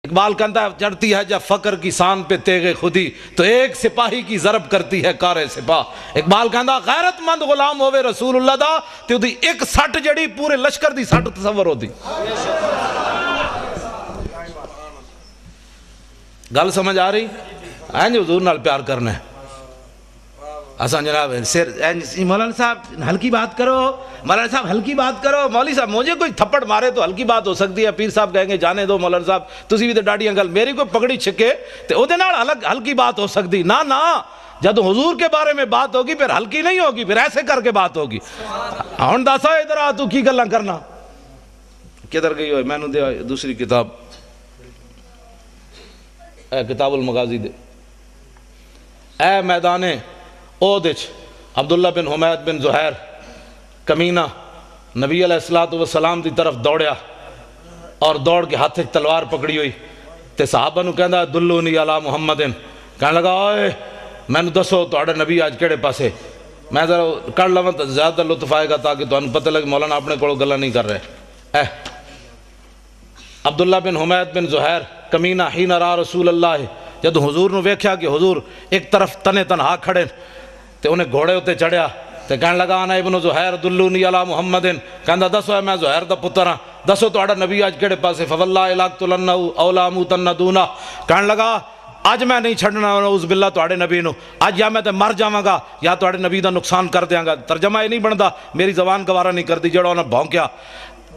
اقبال کہتا ہے چڑھتی ہے جب فقر کی سان پہ تیغ خودی تو ایک سپاہی کی ضرب کرتی ہے کار سپاہ۔ اقبال کہتا غیرت مند غلام ہوئے رسول اللہ دا تے دی ایک سٹ جڑی پورے لشکر دی سٹ تصور ہوتی۔ گل سمجھ آ رہی؟ جو حضور نال پیار کرنا ہے آسان جناب مولانا صاحب ہلکی بات کرو، مولانا صاحب ہلکی بات کرو، مولوی صاحب مجھے کوئی تھپڑ مارے تو ہلکی بات ہو سکتی ہے، پیر صاحب کہیں گے جانے دو مولانا صاحب تسی بھی تے ڈاڈیاں گل، میری کوئی پگڑی چھکے تے او دے نال ہلکی بات ہو سکتی نا نا، جب حضور کے بارے میں بات ہوگی پھر ہلکی نہیں ہوگی، پھر ایسے کر کے بات ہوگی۔ ہن دسا ادھر آ تو کی گلاں کرنا کدھر گئی ہوئے؟ میں نے دے دوسری کتاب اے کتاب المغازی دے اے میدان اودچ عبداللہ بن حمید بن زہیر کمینہ نبی علیہ السلام دی طرف دوڑیا اور دوڑ کے ہاتھ تلوار پکڑی ہوئی تے صحابہ نو کہندا دلونی علی محمدن، کہنے لگا اوئے میں نے دسو تہاڈا نبی آج کیڑے پاسے، میں ذرا کر لواں تو زیادہ لطف آئے گا تاکہ تانوں پتہ لگے مولانا اپنے کولوں گلاں نہیں کر رہے۔ عبداللہ بن حمید بن زہیر کمینہ حین را رسول اللہ، جد حضور نو ویکھیا کہ حضور ایک طرف تنے تنہا کھڑے تے انہیں گھوڑے ہوتے چڑھیا تے کہنے لگا انا ابن زہیر دلونی علی محمدن، کہندا دسو ہے میں زہیر دا پتر ہاں، دسو تہاڈا نبی آج کیڑے پاسے، فواللہ لاقتلنہ او لاموتن دونہ، کہنے لگا آج میں نہیں چھڑنا نعوذ باللہ تہاڈے نبی نو، آج یا میں تے مر جاواں گا یا تہاڈے نبی دا نقصان کر دیاں گا۔ ترجمہ یہ نہیں بندا، میری زبان گوارا نہیں کردی جڑا انہیں بھونکیا۔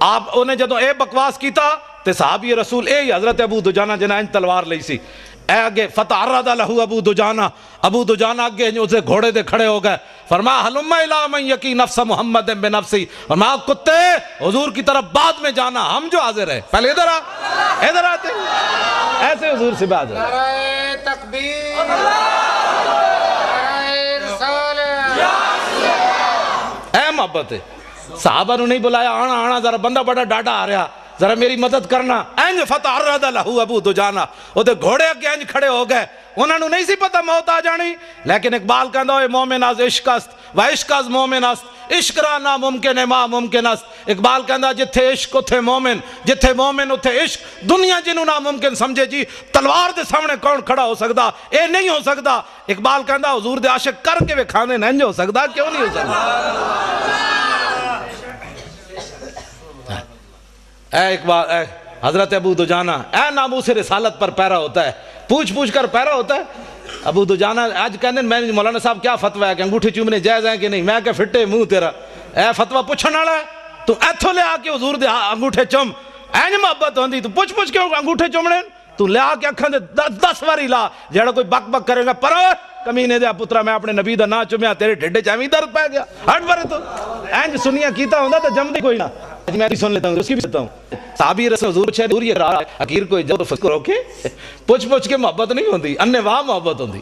آپ انہیں جدوں اے بکواس کیتا تے صحابی رسول اے ہی حضرت ابو دجانہ جنہیں انج تلوار لئی سی، اے آگے فتعرض لہو ابو دجانہ، ابو دجانہ آگے اسے گھوڑے دے کھڑے ہو گئے، فرمایا حلم الی من یقی نفس محمد بنفسی، فرمایا کتے حضور کی طرف بعد میں جانا، ہم جو حاضر ہیں پہلے ادھر ادھر آتے ایسے حضور سے بعد نعرہ تکبیر، نعرہ رسالت، اے محبت ہے۔ صحابہ نے نہیں بلایا آنا آنا ذرا بندہ بڑا ڈاٹا آ رہا ذرا میری مدد کرنا، اینج فتعرض لہو ابو دجانہ، وہ تے گھوڑے اگے اینج کھڑے ہو گئے، انہوں نے نہیں سی پتہ موت آ جانی، لیکن اقبال کہندا ہوئے مومن از عشق است و عشق از مومن است، عشق را ناممکن ہے ما ممکن است۔ اقبال کہندا جتھے عشق اتھے مومن، جتھے مومن اتھے عشق، دنیا جنہوں ناممکن سمجھے جی تلوار دے سامنے کون کھڑا ہو سکتا، اے نہیں ہو سکتا۔ اقبال کہندا حضور دے عاشق کر کے وکھاندے نہیں ہو سکتا، کیوں نہیں ہو سکتا؟ اے اقبال اے حضرت ابو دجانہ اے ناموس رسالت پر پیرا ہوتا ہے، پوچھ پوچھ کر پیرا ہوتا ہے۔ ابو دجانہ آج کہنے میں مولانا صاحب کیا فتوہ ہے کہ انگوٹھے چومنے جائز ہیں کہ نہیں، میں کہ فٹے منہ تیرا، اے فتوہ پوچھن والا ہے تو ایتھو لے آ کے حضور دے انگوٹھے چوم، اینج محبت ہوندی تو پوچھ پوچھ کے انگوٹھے چومنے تو لے آ کے اکھاں دے 10 واری لا، جڑا کوئی بک بک کرے گا پر کمینے دے پترا میں اپنے نبی دا نا چومیا تیرے ڈھڈے چاویں درد پے گیا، ہٹ پر تو اینج سنیا کیتا ہوندا تے جمدی کوئی نہ، میں بھی سن لیتا ہوں اس کی بھی سنتا ہوں۔ صحابی رسول حضور چھے دور یہ رہا حقیر کوئی جو فکر ہو کے پوچھ پوچھ کے محبت نہیں ہوندی، اننے واہ محبت ہوندی،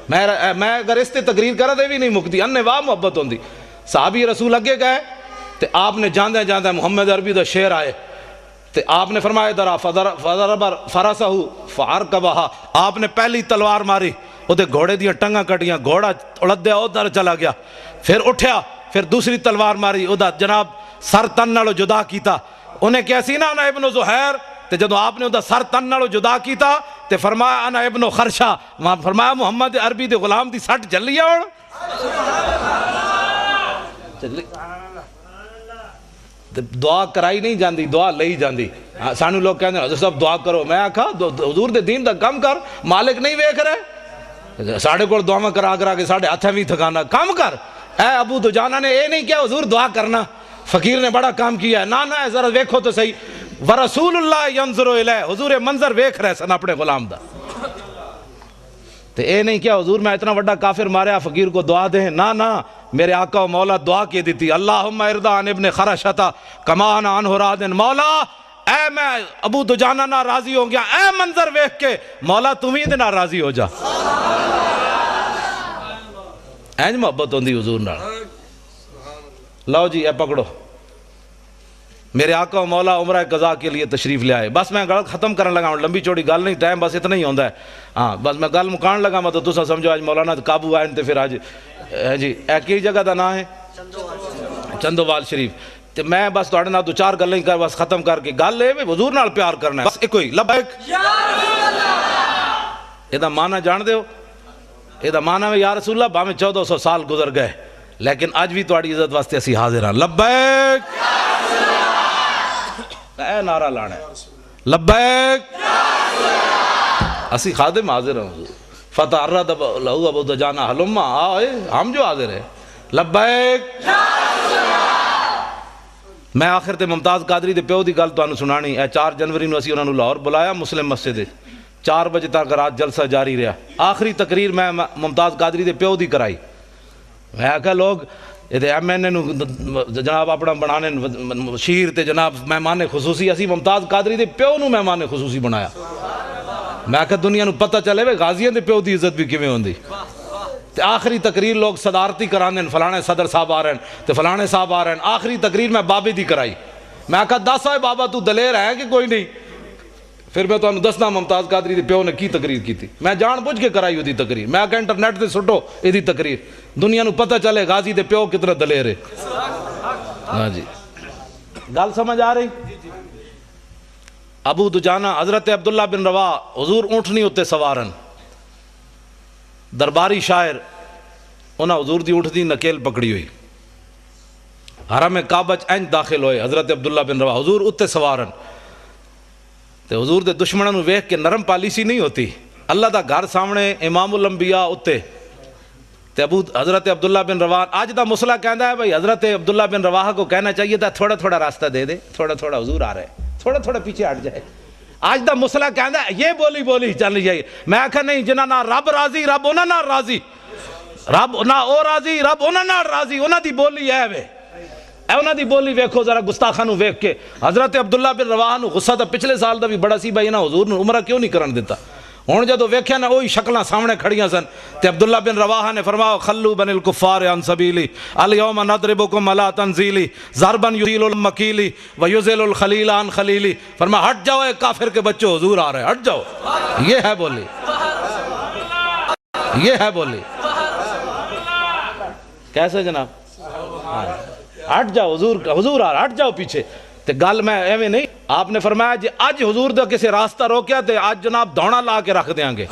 میں اگر اس تے تقریر کرا دے بھی نہیں مکتی، اننے واہ محبت ہوندی۔ صحابی رسول اگے گئے تے آپ نے جاندے جاندے محمد عربی دا شعر آئے تے آپ نے فرمایا درا فضرب فرسہ فارکبہا، آپ نے پہلی تلوار ماری وہ تے گھوڑے دیاں ٹنگاں کٹیاں، گھوڑا اڑدیا ادھر چلا گیا، پھر اٹھیا پھر دوسری تلوار ماری وہ جناب سر تن نالو جدا کیتا، انہیں کیسی نا انا ابن زہیر، تے جدو آپ نے سر تن نالو جدا کیتا تے فرمایا انا ابن خرشہ، فرمایا محمد عربی دے غلام دی سٹ جلی ہے اور دعا کرائی نہیں جاندی، دعا لئی جاندی۔ سانو لوگ کہنے حضرت صاحب دعا کرو، میں آکھا حضور دے دین دا کم کر، مالک نہیں ویکھ رہے ساڑھے کو دعا کرا کرا کے ساڑھے ہاتھیں بھی تھکانا، کم کر۔ اے ابو دجانہ نے اے نہیں کیا حضور دعا کرنا، فقیر نے بڑا کام کیا ہے، نا نا ذرا ویکھو تو صحیح، ورسول اللہ ینظر الیہ، حضور منظر ویکھ رہے سن اپنے غلام دا، تے اے نہیں کیا حضور میں اتنا بڑا کافر ماریا فقیر کو دعا دیں، نا نا میرے آقا و مولا دعا کی دیتی، اللہم ارضا عن ابن خرشتا کما انا عنہ راض، مولا اے میں ابو دجانہ نہ راضی ہو گیا، اے منظر ویکھ کے مولا تمہیں دے نہ راضی ہو جا۔ اینج محبت ہوندی حضور نال۔ لو جی اے پکڑو، میرے آقا و مولا عمرہ قضا کے لیے تشریف لے آئے، بس میں گل ختم کرنے لگا ہوں، لمبی چوڑی گل نہیں، ٹائم بس اتنا ہی ہوندا ہے، ہاں بس میں گل مکان لگا میں تو تسا سمجھو آج مولانا قابو آئے تے پھر آج جی اے کی جگہ دا نام ہے چندووال شریف، تے میں بس تواڈے نال دو چار گلاں ہی کر بس ختم کر کے گل اے وی حضور نال پیار کرنا ہے بس ایک ہوئی لبیک یا رسول اللہ. اے دا معنی جان دے ہو؟ اے دا معنی ہے یا رسول اللہ بھاویں 1400 سال گزر گئے لیکن اج بھی تواڈی عزت واسطے اسی حاضر ہاں. لبیک یا رسول اللہ. اے نعرہ لانا ہے لبیک یا رسول اللہ. اسی خادم حاضر ہیں حضور. فتح الرد لہو ابو دجانہ حلما آئے ہم جو حاضر ہیں لبیک یا رسول اللہ. میں آخر تے ممتاز قادری دے پیو دی گل تانوں سنانی. اے 4 جنوری نو اسی انہاں نوں لاہور بلایا مسلم مسجد وچ 4 بجے تک رات جلسہ جاری رہا. آخری تقریر میں ممتاز قادری دے پیو دی کرائی. میں آکھا لوگ ایم این اے نو جناب اپنا بنانے شیر تے جناب مہمان خصوصی اسی ممتاز قادری دے پیو نو مہمان خصوصی بنایا. میں آکھا دنیا نو پتہ چلے وے غازیاں دے پیو دی عزت بھی کیویں ہوندی. تے آخری تقریر لوگ صدارتی کرانے فلانے صدر صاحب آ رہے ہیں تے فلانے صاحب آ رہے ہیں. آخری تقریر میں بابے دی کرائی. میں آکھا دس آئے بابا تو دلیر ہے کہ کوئی نہیں. پھر میں تمہیں دسنا ممتاز قادری دے پیو نے کی تقریر کی تھی. میں جان بوجھ کے کرائی ہوئی تقریر. میں آکھا انٹرنیٹ تے سٹو یہ تقریر دنیا نو پتہ چلے غازی دے پیو کتنا دلیر ہے. ہاں جی گل سمجھ آ رہی. ابو دجانہ حضرت عبداللہ بن رواح حضور اونٹنی ہوتے سوارن درباری شاعر انہاں حضور دی اونٹنی نکیل پکڑی ہوئی حرم کعبہ انج داخل ہوئے حضرت عبداللہ بن رواح حضور اتے سوارن تے حضور دے دشمنوں نو ویکھ کے نرم پالیسی نہیں ہوتی. اللہ دا گھر سامنے امام الانبیاء اتے تے حضرت عبداللہ بن رواح آج دا مسئلہ کہندا ہے بھائی حضرت عبداللہ بن رواح کو کہنا چاہیے تھا تھوڑا تھوڑا راستہ دے دے تھوڑا تھوڑا حضور آ رہے ہیں تھوڑا تھوڑا پیچھے ہٹ جائے. آج دا مسئلہ کہندا ہے یہ بولی چل رہی ہے. میں آکھا نہیں جنہاں نہ رب راضی رب انہاں نال راضی رب نہ او راضی رب انہاں نال راضی. انہاں دی بولی ہے وے اے انہاں دی بولی ویکھو ذرا گستاخاں نو ویکھ کے. حضرت عبداللہ بن رواح نو غصہ تا پچھلے سال دا بھی بڑا سی بھائی انہاں حضور نو عمرہ کیوں نہیں کرن دیتا. ہن جدوں ویکھیا نا وہی شکلاں سامنے کھڑیاں سن تے عبداللہ بن رواح نے فرمایا خلو بن الکفار عن سبیلی الیوم نضربکم علی تنزیلی ضربا یزیل المکیلی ویزل الخلیل عن خلیلی. فرمایا ہٹ جاؤ اے کافر کے بچوں حضور آ رہے ہیں ہٹ جاؤ. یہ ہے بولی یہ ہے بولی. کیسے جناب ہٹ جاؤ حضور آ رہا ہٹ جاؤ پیچھے. تے گل میں ایویں نہیں. آپ نے فرمایا جی اج حضور دا کسی راستہ روکیا تے اج جناب دوڑا لا کے رکھ دیاں گے.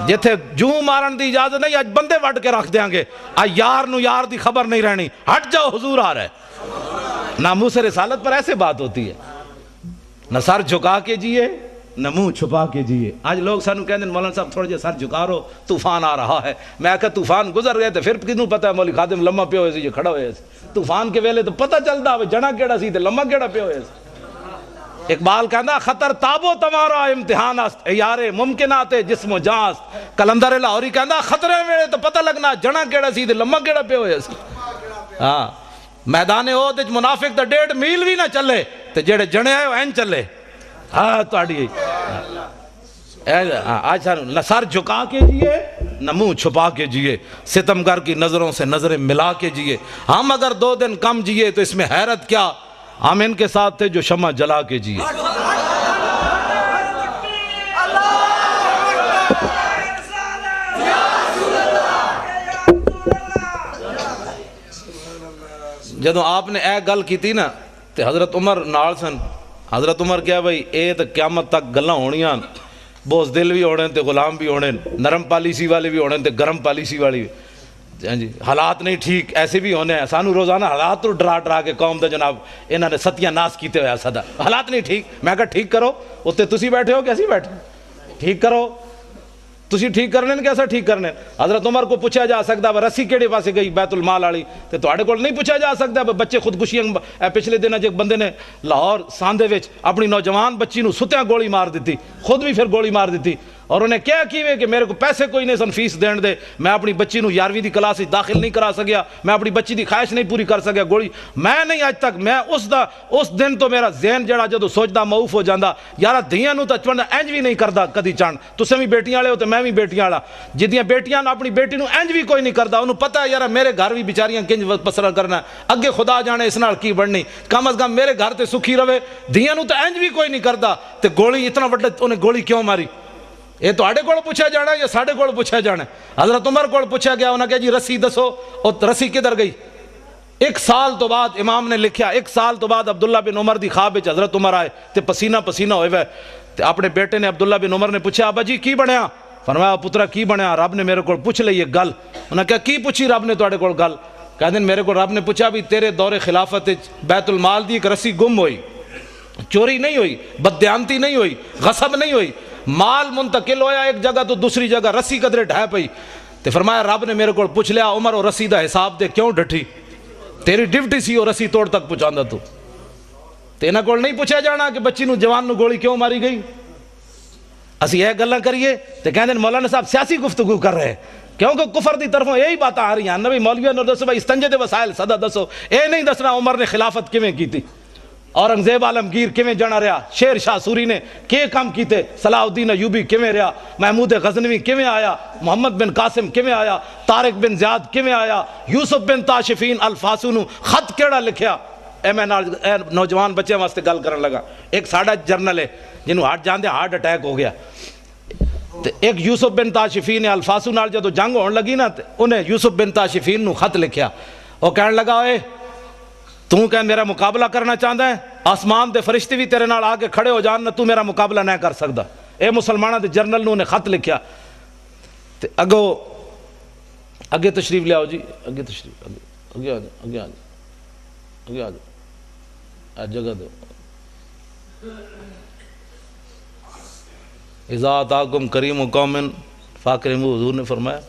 جتھے جوں مارن دی اجازت نہیں اج بندے وڈ کے رکھ دیاں گے. اج یار نو یار دی خبر نہیں رہنی ہٹ جاؤ حضور آ رہا ہے. ناموس رسالت پر ایسے بات ہوتی ہے. نہ سر جھکا کے جیے نہ منہ چھپا کے جیے. آج لوگ سانو کہندے مولانا صاحب تھوڑا جہا سر جھکا رہو طوفان آ رہا ہے. میں کہا طوفان گزر گئے تے پھر کنوں پتہ ہے مولی خادم لمحہ پہ ہوئے سی جو کھڑا ہوئے سی. طوفان کے ویلے تو پتہ چلدا ہوئے جنا کیڑا سی تے لمحہ کیڑا پہ ہوئے سی. اقبال کہندا خطر تابو تمہارا امتحان است اے یارے ممکنات جسم و جان است. کلندر لاہوری کہندا خطرے ویلے تو پتہ لگنا جنا کیڑا سی تے لمحہ کیڑا پہ ہوئے سی. ہاں میدان احد وچ منافق تے 1.5 میل بھی نہ چلے تے جڑے جنے آئے این چلے. ہاں تہاڈی آج نہ سر جھکا کے جیے نہ منہ چھپا کے جیے. ستمگر کی نظروں سے نظریں ملا کے جیے. ہم اگر 2 دن کم جیے تو اس میں حیرت کیا ہم ان کے ساتھ تھے جو شمع جلا کے جیے. جدوں آپ نے اے گل کی تھی نا تے حضرت عمر نال سن. حضرت عمر کیا بھائی اے تو قیامت تک گلاں ہونیاں بوز دل بھی ہونے تے غلام بھی ہونے نرم پالیسی والے بھی ہونے تے گرم پالیسی والی بھی. جی حالات نہیں ٹھیک ایسے بھی ہونے ہیں. سانو روزانہ حالات تو ڈرا کے قوم دا جناب انہوں نے ستیاں ناس کیتے ہویا صدا حالات نہیں ٹھیک. میں کہا ٹھیک کرو اتنے تسی بیٹھے ہو کیسی بیٹھے ٹھیک کرو تسی ٹھیک کرنے کیسا ٹھیک کرنے. حضرت عمر کو پوچھا جا سکتا ہے رسی کیڑے پاسے گئی بیت المال والی تے تواڈے کول نہیں پوچھا جا سکتا. بچے خودکشیاں پچھلے دن ایک بندے نے لاہور ساندے وچ اپنی نوجوان بچی نو ستیاں گولی مار دیتی خود بھی پھر گولی مار دیتی. اور انہیں کیا کیوے کہ میرے کو پیسے کوئی نہیں سن فیس دین دے میں اپنی بچی نو 11ویں دی کلاس داخل نہیں کرا سکیا میں اپنی بچی دی خواہش نہیں پوری کر سکیا. گولی میں نہیں اج تک میں اس دن تو میرا ذہن جڑا جدو سوچدا معوف ہو جاندا یار دھیاں نو تا چوندا انج بھی نہیں کردا کدی چان. تسیں بھی بیٹیاں والے ہو تے میں بھی بیٹیاں والا. جدیاں بیٹیاں اپنی بیٹی نو انج بھی کوئی نہیں کردا انہوں پتہ ہے یار میرے گھر بھی بیچاریاں کنج پسرا کرنا اگے خدا جانے اس نال کی بننی کم از کم میرے گھر تے سکھی رہے. دھیاں نو تے انج بھی کوئی نہیں کردا تے گولی اتنا وڈا انہیں گولی کیوں ماری. یہ تواڈے کول پوچھا جانا یا ساڈے کول پوچھا جانا. حضرت عمر کول پوچھا گیا انہاں کہا جی رسی دسو اور رسی کدھر گئی. ایک سال تو بعد امام نے لکھیا، ایک سال تو بعد عبداللہ بن عمر دی خواب وچ حضرت عمر آئے تے پسینہ پسینہ ہوئے وے تے اپنے بیٹے نے عبداللہ بن عمر نے پوچھا ابا جی کی بنیا؟ فرمایا پترا کی بنیا، رب نے میرے کو پوچھ لئی ایک گل۔ انہوں نے کہا کی پوچھی رب نے تواڈے کول گل؟ کہندے میرے کو رب نے پوچھا بھی تیرے دور خلافت بیت المال دی ایک رسی گم ہوئی، چوری نہیں ہوئی، بددیانتی نہیں ہوئی، غصب نہیں ہوئی، مال منتقل ہویا ایک جگہ تو دوسری جگہ، رسی قدرے ڈھہ پئی تے فرمایا رب نے میرے کو پوچھ لیا عمر وہ رسی دا حساب دے کیوں ڈٹھی؟ تیری ڈیوٹی سی وہ رسی توڑ تک پہنچاندا تو تے انہاں کول نہیں پوچھا جانا کہ بچی نو جوان نو گولی کیوں ماری گئی۔ اسی یہ گلاں کریے تے کہندے مولانا صاحب سیاسی گفتگو کر رہے ہیں کیونکہ کفر دی طرفوں یہی باتیں آ رہی ہیں۔ نبی مولویوں نے دسو بھائی استنجے دے وسائل صدا دسو، اے نہیں دسنا عمر نے خلافت کیویں کیتی، اورنگزیب عالمگیر کیویں جنا رہا، شیر شاہ سوری نے کے کام کیتے، صلاح الدین ایوبی کیویں رہا، محمود غزنوی کیویں آیا، محمد بن قاسم کیویں آیا، طارق بن زیاد کیویں آیا، یوسف بن تاشفین الفاسو نو خط کیڑا لکھیا۔ اے میں نوجوان بچے واسطے گل کرن لگا، ایک ساڈا جرنل ہے جنہوں ہارٹ جاندے ہارٹ اٹیک ہو گیا تے ایک یوسف بن تاشفین الفاسو نال جدوں جنگ ہون لگی نا تے انہیں یوسف بن تاشفین نو خط لکھیا، وہ کہن لگا اے تو کہ میرا مقابلہ کرنا چاہتا ہے، آسمان دے فرشتے بھی تیرے نال آگے کھڑے ہو جان، تو میرا مقابلہ نہیں کر سکتا۔ اے مسلمانوں دے جرنل نو نے خط لکھیا تے اگے تشریف لے آؤ جی، اگے تشریف اگے آ جاؤ، اگے آ جاؤ، اگے آ جاؤ، جگہ دو۔ اذا آتاکم کریم قوم فاکرموا، حضور نے فرمایا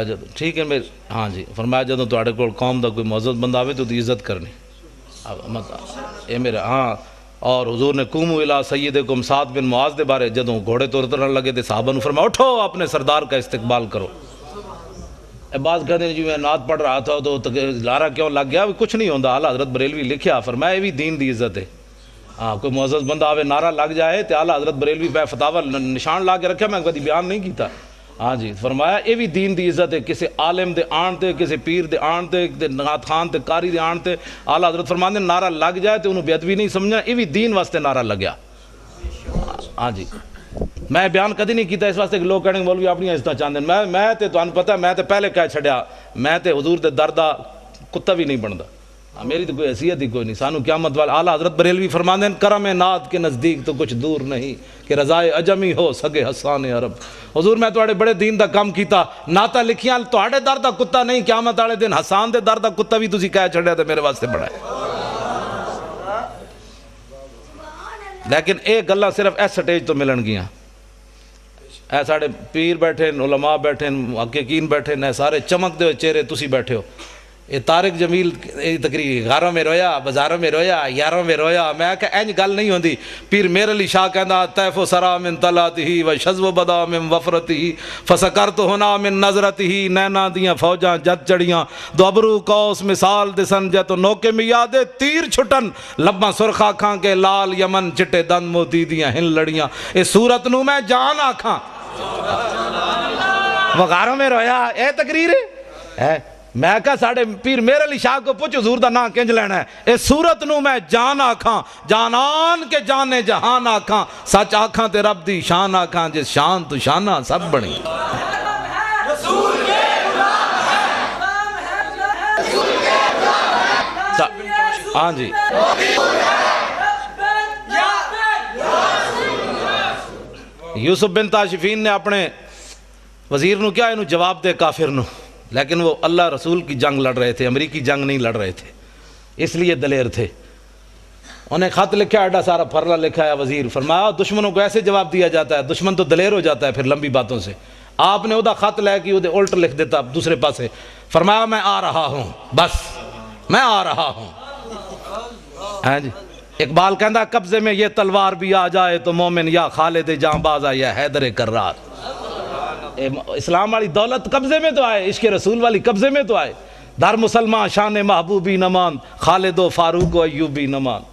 جدو ٹھیک ہے میرے ہاں جی، فرمایا جدوں تواڈے کول قوم دا کوئی معزز بندہ آوے تو عزت کرنی اے میرے ہاں۔ اور حضور نے قوموا الی سیدکم سعد بن معاذ دے بارے جدوں گھوڑے تو اترن لگے تے صحابہ نے فرمایا اٹھو اپنے سردار کا استقبال کرو۔ اے بعض کہتے ہیں جی میں نعت پڑھ رہا تھا تو لارا کیوں لگ گیا، کچھ نہیں ہوندا، اعلیٰ حضرت بریلوی لکھیا، فرمایا یہ بھی دین دی عزت ہے۔ ہاں کوئی معزز بندہ آوے نعرہ لگ جائے تو اعلیٰ حضرت بریلوی پہ فتاوی نشان لا کے رکھا، میں کبھی بیان نہیں کیتا۔ ہاں جی فرمایا یہ بھی دین دی عزت ہے، کسی عالم دے آن تے، کسی پیر دے آن تے، نعت خان تے کاری دے آن تے اعلیٰ حضرت فرماندے نعرہ لگ جائے تو انہوں بے ادبی نہیں سمجھنا، یہ بھی دین واسطے نعرہ لگیا۔ ہاں جی میں بیان کدی نہیں کیتا اس واسطے کہ لوگ کہنے مولوی اپنی عزت چاہتے ہیں، میں تے تانوں پتہ میں تے پہلے کہہ چھڈیا، میں تے حضور دے در دا کتا بھی نہیں بندا، میری تو کوئی حیثیت ہی کوئی نہیں۔ سانو قیامت والے اعلیٰ حضرت بریلوی فرماندے ہیں کرم نعت کے نزدیک تو کچھ دور نہیں کہ رضائے عجمی ہو سگے حسان عرب۔ حضور میں تواڈے بڑے دین دا کام کیتا، نعتاں لکھیاں تواڈے در دا کتا نہیں، قیامت والے دن حسان دے در دا کتا بھی تسی کہہ چھڈیا تے میرے واسطے بڑا ہے۔ لیکن اے گلاں صرف اس سٹیج تو ملن گیاں، اے ساڑے پیر بیٹھے، علماء بیٹھے، محققین بیٹھے، نے سارے چمک دے چہرے تسی بیٹھے ہو۔ یہ طارق جمیل تقریر گھروں میں رویا، بازاروں میں رویا، یاروں میں رویا، میں کہ اینج گل نہیں ہوندی۔ پیر میر علی شاہ کہندا طیف و سرا من طلعتہ و شذ و بدا من وفرتہ فسکرت ہنا من نظرتہ، نینا دیاں فوجاں جت چڑیاں دو ابرو کوس مثال دسن جت نوکے میں یادے تیر چھٹن لباں سرخ آکھاں کے لال یمن چٹے دند موتی دیاں ہن لڑیاں، اس صورت نو میں جان آکھاں۔ وہ غاروں میں رویا، اے تقریر ہے۔ میں کہا ساڑھے پیر میر علی شاہ کو پوچھ حضور دا نا کنج لینا ہے، اس صورت نو میں جان آکھاں، جانان کے جانے جہان آکھاں، سچ آکھاں تے رب دی شان آکھاں، جس شان تو شانہ سب بڑی۔ ہاں جی یوسف بن تاشفین نے اپنے وزیر نو کیا انہوں جواب دے کافر نو، لیکن وہ اللہ رسول کی جنگ لڑ رہے تھے، امریکی جنگ نہیں لڑ رہے تھے، اس لیے دلیر تھے۔ انہیں خط لکھا ایڈا سارا پھرلا لکھا ہے وزیر، فرمایا دشمنوں کو ایسے جواب دیا جاتا ہے، دشمن تو دلیر ہو جاتا ہے پھر لمبی باتوں سے۔ آپ نے ادا خط لے کے ادھے الٹ لکھ دیتا دوسرے پاسے، فرمایا میں آ رہا ہوں، بس میں آ رہا ہوں۔ ہاں جی اقبال کہندا قبضے میں یہ تلوار بھی آ جائے تو مومن یا خالد جاں باز یا حیدر کرار۔ اسلام والی دولت قبضے میں تو آئے، عشق رسول والی قبضے میں تو آئے، در مسلمان شان محبوبی نمان، خالد و فاروق و ایوبی نمان۔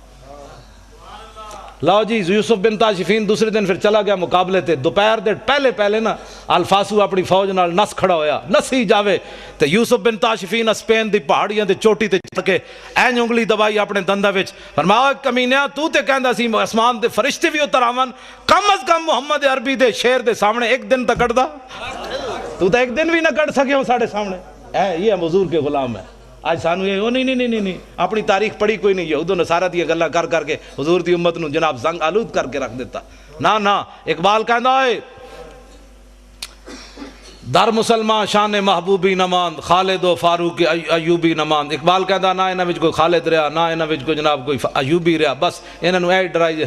لو جی یوسف بن تاشفین دوسرے دن پھر چلا گیا مقابلے تے، دوپہر دے پہلے نا الفاسو اپنی فوج نال نس کھڑا ہویا، نسی جاوے تے یوسف بن تاشفین اسپین دی پہاڑیاں دے چوٹی تے چڑھ کے این انگلی دبائی اپنے دندہ وچ، فرمایا کمینیا تو تے کہندا سی آسمان دے فرشتے بھی اتر آون، کم از کم محمد عربی دے شیر دے سامنے ایک دن تک کٹ دا، تو تے ایک دن بھی نہ کٹ سکے ہو ساڑھے سامنے۔ یہ حضور کے غلام ہے، اج سانو یہ نہیں نہیں نہیں نہیں اپنی تاریخ پڑھی کوئی نہیں، یہود و نصارہ دی گلاں کر کر کے حضور دی امت نو جناب زنگ آلود کر کے رکھ دیتا۔ نا اقبال کہندا ہے در مسلمان شان محبوبی نماند، خالد و فاروق ایوبی نماند۔ اقبال کہندا نہ انہاں وچ کوئی خالد رہا، نہ انہاں وچ کوئی جناب کوئی ایوبی رہا، بس انہاں نو اے ڈرائی۔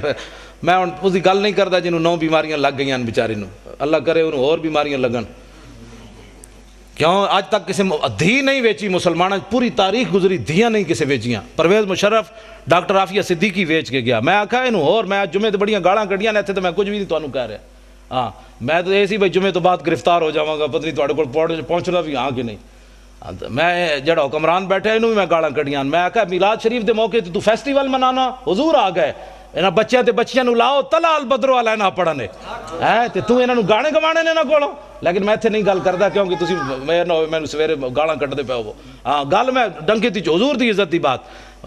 میں ہن اس دی گل نہیں کردا جنوں 9 بیماریاں لگ گئیاں بیچارے نو، اللہ کرے انہوں اور بیماریاں لگن۔ کیوں آج تک کسی دھی نہیں ویچی مسلمانوں، پوری تاریخ گزری دھیاں نہیں کسی ویچیاں۔ پرویز مشرف ڈاکٹر عافیہ صدیقی ویچ کے گیا، میں آکھا انہوں اور میں جمعے تو بڑیاں گاڑاں کڈیاں نے تھے تو میں کچھ بھی نہیں تانوں کہہ رہا۔ ہاں میں تو ایسی بھائی جمعے تو بعد گرفتار ہو جاواں گا، پتہ نہیں تواڈے کول پہنچنا بھی ہاں کہ نہیں۔ میں جڑا حکمران بیٹھے انہوں بھی میں گاڑاں کڈیاں۔ میں آکھا میلاد شریف دے موقع تو فیسٹیول منانا، حضور آ گئے، انہاں بچیاں تے بچیاں نو لاؤ تلا البدرو علینا پڑھنے تے تو انہاں نو گانے گوانے نے نہ کولو۔ لیکن میں ایتھے نہیں گل کردا کیونکہ تسی میں نہ میں سویرے گالاں کڈدے پے ہو۔ ہاں گل میں ڈنکی تے حضور دی عزت دی بات۔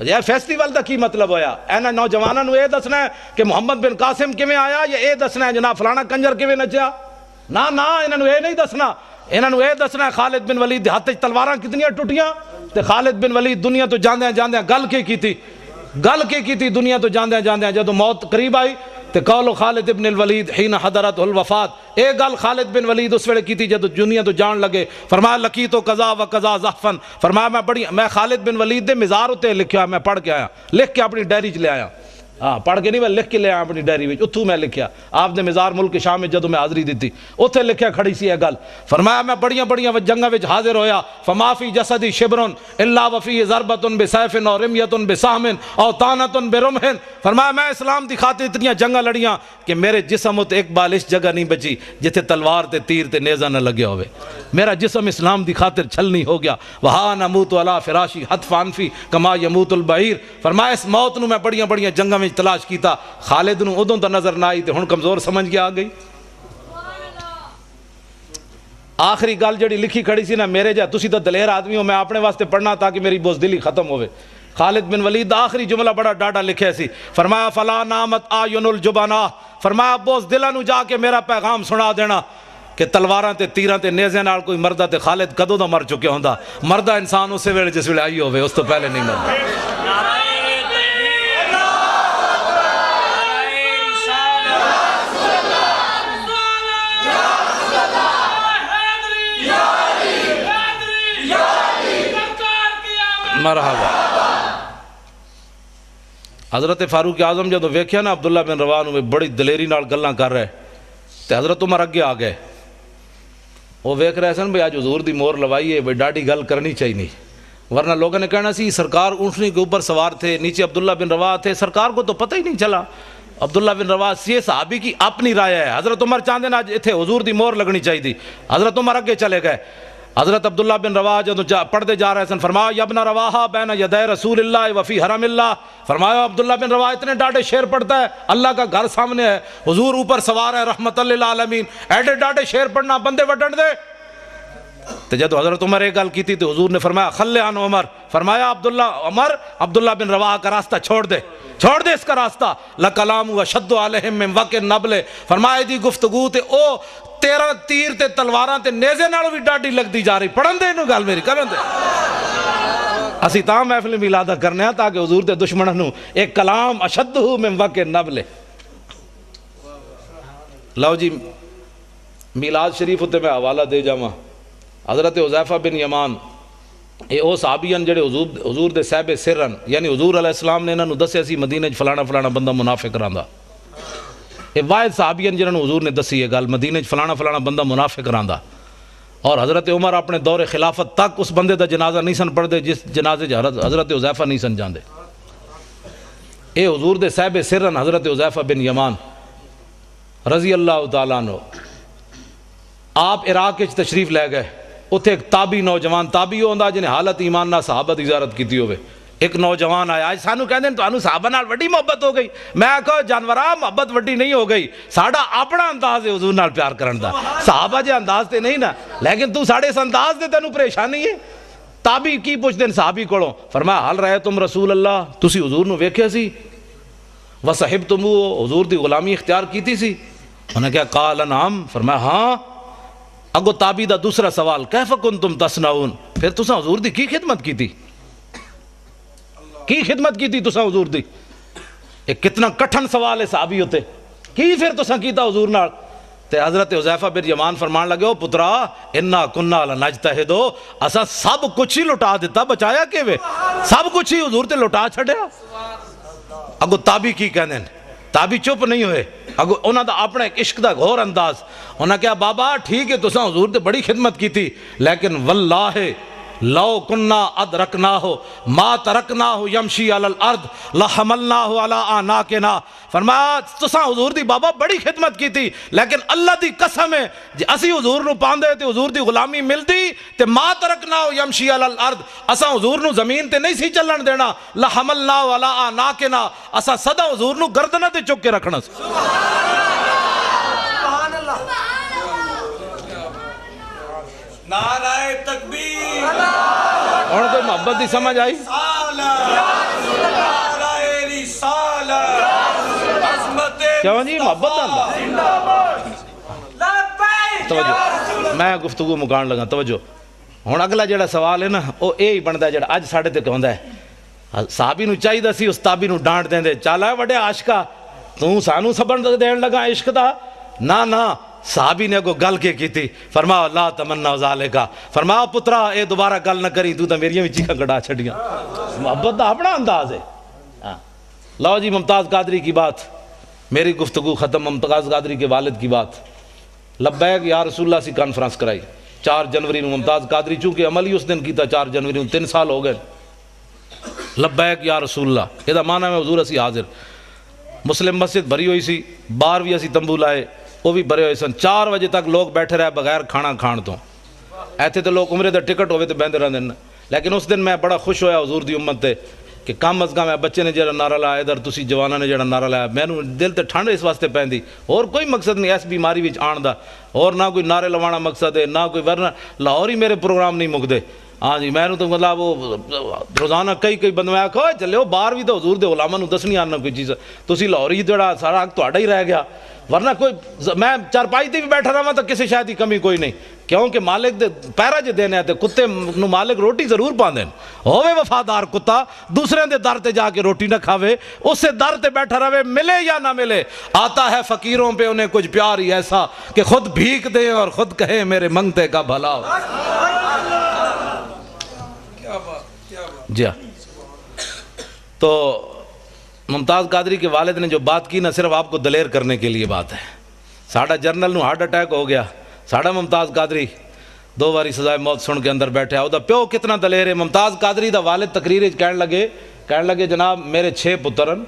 یار فیسٹیول دا کی مطلب ہویا؟ انہاں نوجواناں نو یہ دسنا ہے کہ محمد بن قاسم کیویں آیا، یا یہ دسنا ہے جناب فلانا کنجر کیویں نچیا؟ نہ انہاں نو یہ نہیں دسنا، انہاں نو یہ دسنا ہے خالد بن ولید دے ہاتھ وچ تلواراں کتنیاں ٹوٹیاں تے خالد بن ولید دنیا تو جاندیاں جاندیاں گل کی کیتی دنیا تو جاندیاں جدو موت قریب آئی تے قول خالد بن الولید حین حضرت الوفات، اے گل خالد بن ولید اس ویلے کیتی جدو دنیا تو جان لگے۔ فرمایا لقیت قضا و قضا زحفن، فرمایا میں خالد بن ولید دے مزار اتے لکھیا، میں پڑھ کے آیا، لکھ کے اپنی ڈائری چ لے آیا۔ ہاں پڑھ کے نہیں، میں لکھ کے لے آیا اپنی ڈائری وچ، اتھوں میں لکھیا آپ دے مزار ملک شام میں جدو میں حاضری دیتی اوتھے لکھیا کھڑی سی یہ گل۔ فرمایا میں بڑیاں جنگاں وچ حاضر ہویا، فما فی جسدی شبرن الا وفی ضربۃ بسیف اور رمیۃ بسہم او طعنۃ برمح۔ فرمایا میں اسلام دی خاطر اتنیاں جنگاں لڑیاں کہ میرے جسم تے ایک بال اس جگہ نہیں بچی جتھے تلوار تے تیر تے نیزہ نہ لگیا ہوئے، میرا جسم اسلام دی خاطر چھلنی ہو گیا۔ وہاں نموت علی فراشی حتف انفی کما یموت البعیر۔ فرمایا اس موت نو میں بڑیاں جنگاں میں تلاش کیتا، خالد نو ادوں تو نظر نہ آئی تے ہن کمزور سمجھ کے آ گئی۔ آخری گل جڑی لکھی کھڑی سی نا میرے جا، تسی تو دلیر آدمی ہو، میں اپنے واسطے پڑھنا تاکہ میری بزدلی ختم ہوئے۔ خالد بن ولید آخری جملہ بڑا ڈاڈا لکھے سی، فرمایا فلا نامت آیون الجبنا، فرمایا بزدلاں نو جا کے میرا پیغام سنا دینا کہ تلواراں تے تیراں تے نیزے نال کوئی مردہ تے خالد کدوں دا مر چکے ہوندا، مردہ انسان اسے ویلے جس ویلے آئی ہوئے، اس تو پہلے نہیں مردا۔ مرحبا۔ حضرت فاروق اعظم جدو ویکھیا نا عبداللہ بن رواح نو بڑی دلیری نال گلاں کر رہے تے حضرت عمر اگے آ گئے، وہ ویکھ رہے سن بھئی آج حضور دی مور لوائی ہے، بھئی ڈاڈی گل کرنی چاہیے، ورنہ لوگوں نے کہنا سی سرکار اونٹنی کے اوپر سوار تھے، نیچے عبداللہ بن رواح تھے، سرکار کو تو پتہ ہی نہیں چلا۔ عبداللہ بن رواح یہ صحابی کی اپنی رائے ہے، حضرت عمر چاہتے نا اتھے حضور دی مور لگنی چاہیے تھی، حضرت عمر اگے چلے گئے۔ حضرت عبداللہ بن رواح جب پڑھتے جا رہے سن، فرمایا یا ابن رواحہ بین یدی رسول اللہ وفی حرم اللہ، فرمایا عبداللہ بن رواح اتنے ڈاڈے شعر پڑھتا ہے، اللہ کا گھر سامنے ہے، حضور اوپر سوار ہے رحمت للعالمین، ایڈے ڈاڈے شعر پڑھنا بندے وڈن دے۔ تو جب حضرت عمر ایک گل کی تھی تو حضور نے فرمایا خلی عن عمر، فرمایا عبداللہ بن رواح کا راستہ چھوڑ دے اس کا راستہ، لکلام اشد علیہم من وقع النبل، فرمایا دی گفتگو تے او تیرا تیر تے تلواراں تے نیزے نالوں بھی ڈاڈی لگتی جا رہی، پڑھن دے انہوں گل میری کرن دے۔ اسی تاں محفل میلادہ کرنے ہیں تاکہ حضور تے دشمنوں نو ایک کلام اشد من وقع النبل۔ لو جی میلاد شریف تے میں حوالہ دے جاواں، حضرت حذیفہ بن یمان اے او صحابیان جڑے حضور دے صاحب سرن، یعنی حضور علیہ السلام نے انہاں نو دسیا سی مدینہ فلانا بندہ منافق رہندا، اے واحد صحابیان جنہاں نو حضور نے دسی یہ گل مدینہ فلانا بندہ منافق رہندا، اور حضرت عمر اپنے دور خلافت تک اس بندے دا جنازہ نہیں سن پڑھ دے جس جنازے حضرت حذیفہ نہیں سن جاندے۔ اے حضور دے صاحب سرن حضرت حذیفہ بن یمان رضی اللہ تعالیٰ عنہ، آپ عراق وچ تشریف لے گئے، اتھے ایک تابی نوجوان، تابی ہوندا جنہیں حالت ایمان نہ صحابہ دی زیارت کیتی ہوئے، ایک نوجوان آیا، آج سانو کہندے ہیں تو صحابہ نال وڈی محبت ہو گئی، میں کہا جانورہ محبت وڈی نہیں ہو گئی، ساڑھا اپنا انداز ہے حضور نال پیار کرن دا، صحابہ جے انداز تے نہیں نا، لیکن تو ساڑھے اس انداز دے تینوں پریشانی ہے۔ تابی کی پوچھ دیں صحابی کولوں، فرمایا حل رہے تم رسول اللہ، تسی حضور نو ویکھیا سی، وصحبتمو حضور دی غلامی اختیار کیتی سی، انہوں نے کہا قال نعم، فرمایا ہاں۔ اگو تابی دا دوسرا سوال، کیف کنتم تصنعون، پھر تساں حضور دی کی خدمت کی تھی؟ کی خدمت کی تھی تساں حضور دی؟ ایک کتنا کٹھن سوال ہے صحابی ہوتے کی پھر تساں کیتا حضور نال؟ تے حضرت حذیفہ بن یمان فرمان لگے او پترا انا کنا لنجتہدو اساں سب کچھ ہی لٹا دیتا بچایا کیویں؟ سب کچھ ہی حضور تے لٹا چھڈیا۔ اگو تابی کی کہندے ہیں، تابی چپ نہیں ہوئے، اگو انہاں دا اپنا ایک عشق دا گھور انداز، انہاں کہا بابا ٹھیک ہے تساں حضور تے بڑی خدمت کی تھی لیکن واللہ لو کننا ادرکناہ ما ترکناہ یمشی علی الارض لحملناہ علی اعناقنا۔ فرمایا تساں حضور دی بابا بڑی خدمت کی تھی لیکن اللہ دی قسم ہے جی اسی حضور نو پاندے تے حضور دی غلامی ملدی تے ما ترکناہ یمشی علی الارض، اساں حضور نو زمین تے نہیں سی چلن دینا، لحملناہ علی اعناقنا، اساں سدا حضور نو گردنہ تے چک کے رکھنا سی۔ نعرہ تکبیر، اور کوئی محبت دی سمجھ آئی؟ نعرہ رسالت، عظمت کیوں جی محبت آندا؟ توجہ میں گفتگو مکان لگا، توجہ ہن اگلا جڑا سوال ہے نا وہ یہی بنتا ہے جڑا اج ساڈے تے کہندا ہے صحابی نو چاہیدا سی اس تابی نو ڈانٹ دیندے، چل اے وڈے عاشقا تو سانو سبن دین لگا عشق دا؟ نہ صحابی نے کو گل کے تھی، فرمایا لا تمنا ذالکا، فرمایا پترا اے دوبارہ گل نہ کری تو میریاں بھی چیخاں کڈا چھڑیاں۔ محبت دا اپنا انداز ہے۔ لو جی ممتاز قادری کی بات، میری گفتگو ختم، ممتاز قادری کے والد کی بات۔ لبیک یا رسول اللہ سی کانفرنس کرائی 4 جنوری نو، ممتاز قادری چونکہ عمل ہی اس دن کیتا 4 جنوری نو، 3 سال ہو گئے۔ لبیک یا رسول اللہ یہ معنی میں حضور اسی حاضر، مسلم مسجد بھری ہوئی سی، باہر بھی اسی تمبو لائے وہ بھی بھرے ہوئے سن، 4 بجے تک لوگ بیٹھے رہے بغیر کھانا کھان تو، ایتھے تو لوگ عمرے دا ٹکٹ ہوئے تو بہندے رہندے نا، لیکن اس دن میں بڑا خوش ہویا حضور دی امت تے کہ کم از کم بچے نے جڑا نعرہ لایا، ادھر تسی جواناں نے جڑا نعرہ لایا، میں دل تے ٹھنڈ اس واسطے پیندی، اور کوئی مقصد نہیں اس بیماری وچ آن دا، اور نہ کوئی نعرے لوانا مقصد ہے، نہ کوئی، ورنہ لاہور ہی میرے پروگرام نہیں مکدے۔ ہاں جی میں تو مطلب وہ روزانہ کئی بندے میں آکھو چلے وہ باہر بھی تو حضور دے علماء نو دسنی آنا کوئی چیز، تسی لاہور ہی جڑا سارا حق تہاڈا ہی رہ گیا، ورنہ کوئی میں چارپائی تے بھی بیٹھا رہا تو کسی شاید کی کمی کوئی نہیں، کیونکہ مالک دے پیرا جے دینے تے کتے نو مالک روٹی ضرور پاندے، ہووے وفادار کتا دوسرے دے در تے جا کے روٹی نہ کھاوے، اس سے در تے بیٹھا رہے ملے یا نہ ملے، آتا ہے فقیروں پہ انہیں کچھ پیار ہی ایسا کہ خود بھیک دیں اور خود کہے میرے منگتے کا بھلا ہو۔ جی ہاں، تو ممتاز قادری کے والد نے جو بات کی نہ صرف آپ کو دلیر کرنے کے لیے بات ہے، ساڑھا جرنل نو ہارٹ اٹیک ہو گیا، ساڑھا ممتاز قادری 2 باری سزائے موت سن کے اندر بیٹھے، او دا پیو کتنا دلیر ہے۔ ممتاز قادری دا والد تقریر کہنے لگے جناب میرے 6 پترن،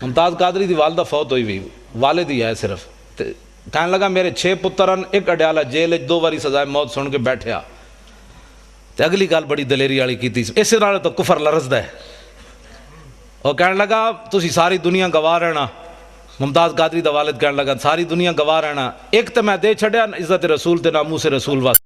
ممتاز قادری دی والدہ فوت ہوئی بھی، والد ہی ہے صرف، کہنے لگا میرے 6 پترن، ایک اڈیالہ جیل 2 باری سزائے موت سن کے بیٹھیا، تے اگلی گل بڑی دلیری والی کیتی، اس نال تو کفر لرزدا ہے۔ اور کہنے لگا تسی ساری دنیا گواہ رہنا، ممتاز قادری دا والد کہنے لگا ساری دنیا گواہ رہنا، ایک تے میں دے چھڑیا عزت رسول تے ناموس رسول واسطے۔